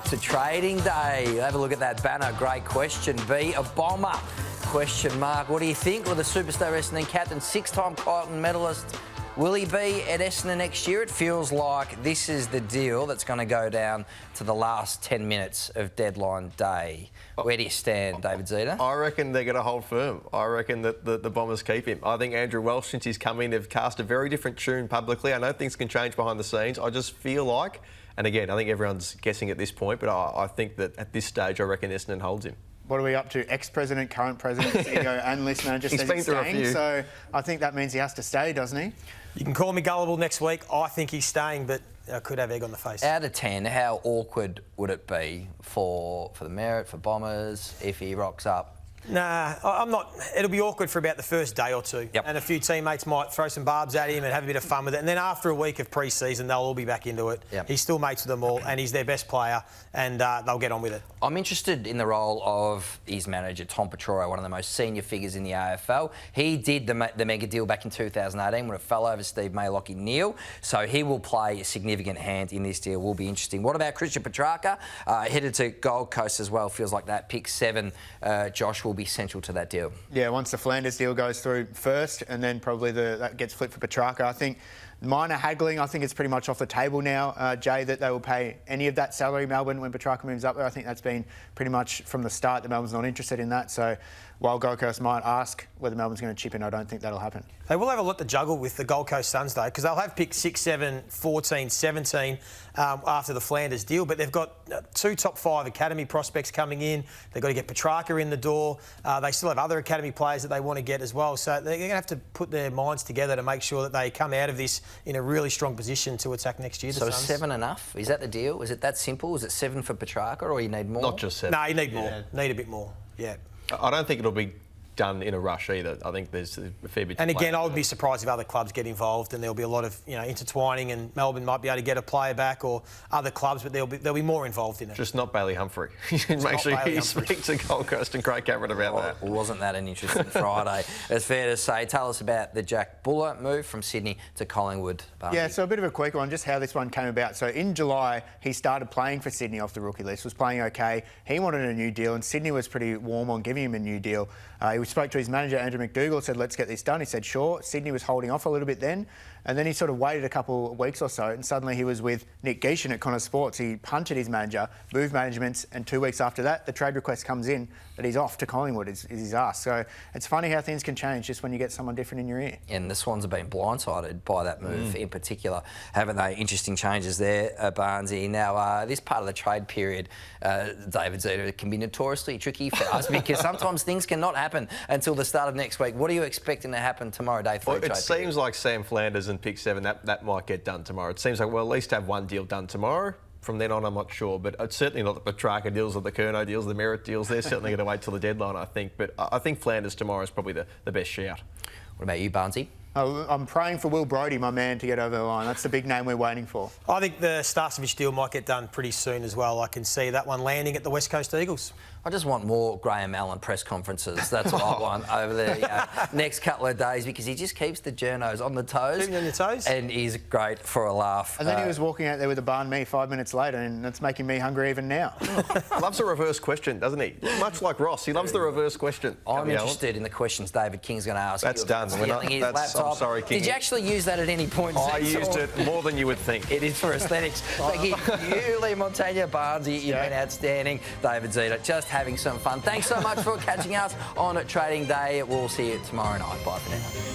to trading day. Have a look at that banner. Great question. Be a bomber? Question mark. What do you think? Will the superstar Essendon captain, six-time Crichton medalist, will he be at Essendon next year? It feels like this is the deal that's going to go down to the last 10 minutes of deadline day. Where do you stand, David Zeta? I reckon they're going to hold firm. I reckon that the Bombers keep him. I think Andrew Welsh, since he's come in, they've cast a very different tune publicly. I know things can change behind the scenes. I just feel like, and again, I think everyone's guessing at this point, but I think that at this stage, I reckon Essendon holds him. What are we up to? Ex-president, current president, CEO and list manager says he's staying. So I think that means he has to stay, doesn't he? You can call me gullible next week. I think he's staying, but I could have egg on the face. Out of 10, how awkward would it be for the Merrett, for Bombers, if he rocks up? Nah, I'm not. It'll be awkward for about the first day or two. Yep. And a few teammates might throw some barbs at him and have a bit of fun with it. And then after a week of pre-season, they'll all be back into it. Yep. He's still mates with them all, and he's their best player, and they'll get on with it. I'm interested in the role of his manager, Tom Petro, one of the most senior figures in the AFL. He did the mega deal back in 2018 when it fell over Steve Maylock in Neil. So he will play a significant hand in this deal. Will be interesting. What about Christian Petrarca? Headed to Gold Coast as well. Feels like that pick 7, Josh, will be central to that deal. Yeah, once the Flanders deal goes through first, and then probably that gets flipped for Petrarca. I think minor haggling, I think it's pretty much off the table now, Jay, that they will pay any of that salary, Melbourne, when Petrarca moves up there. I think that's been pretty much from the start that Melbourne's not interested in that. So while Gold Coast might ask whether Melbourne's going to chip in, I don't think that'll happen. They will have a lot to juggle with the Gold Coast Suns, though, because they'll have picked 6, 7, 14, 17 after the Flanders deal, but they've got 2 top 5 academy prospects coming in. They've got to get Petrarca in the door. They still have other academy players that they want to get as well. So they're going to have to put their minds together to make sure that they come out of this in a really strong position to attack next year. So the is Suns. 7 enough? Is that the deal? Is it that simple? Is it 7 for Petrarca, or you need more? Not just 7. No, you need more. Need a bit more, yeah. I don't think it'll be done in a rush either. I think there's a fair bit to And play again, I would be surprised if other clubs get involved, and there'll be a lot of intertwining, and Melbourne might be able to get a player back, or other clubs, but there'll be more involved in it. Just not Bailey Humphrey. Make sure you speak to Gold Coast and Craig Cameron about that. Wasn't that an interesting Friday? It's fair to say. Tell us about the Jack Buller move from Sydney to Collingwood. Barney. Yeah, so a bit of a quick one, just how this one came about. So in July, he started playing for Sydney off the rookie list, was playing okay. He wanted a new deal, and Sydney was pretty warm on giving him a new deal. He spoke to his manager, Andrew McDougall, said, let's get this done. He said, sure. Sydney was holding off a little bit then. And then he sort of waited a couple of weeks or so, and suddenly he was with Nick Geeshan at Connor Sports. He punted his manager, moved managements, and 2 weeks after that, the trade request comes in that he's off to Collingwood, is his ask. So it's funny how things can change just when you get someone different in your ear. And the Swans have been blindsided by that move in particular, haven't they? Interesting changes there, Barnesy. Now, this part of the trade period, David Zeta, can be notoriously tricky for us because sometimes things cannot happen until the start of next week. What are you expecting to happen tomorrow, day 3? Well, it seems like Sam Flanders and pick 7, that might get done tomorrow. It seems like we'll at least have one deal done tomorrow. From then on, I'm not sure, but it's certainly not the Petrarca deals or the Curnow deals, the Merrett deals. They're certainly going to wait till the deadline, I think. But I think Flanders tomorrow is probably the best shout. What about you, Barnesy? I'm praying for Will Brodie, my man, to get over the line. That's the big name we're waiting for. I think the Starcevich deal might get done pretty soon as well. I can see that one landing at the West Coast Eagles. I just want more Graham Allen press conferences. That's what I want over the next couple of days, because he just keeps the journos on the toes. Keeping on your toes. And he's great for a laugh. And then he was walking out there with a banh mi 5 minutes later, and that's making me hungry even now. Loves a reverse question, doesn't he? Much like Ross, he loves the reverse question. I'm interested in the questions David King's going to ask. That's done. I'm sorry, King. Did you actually use that at any point? I used it more than you would think. It is for aesthetics. Thank you, Lee Montagna, Barnesy. You've been outstanding. David Zeta, just having some fun. Thanks so much for catching us on Trading Day. We'll see you tomorrow night. Bye for now.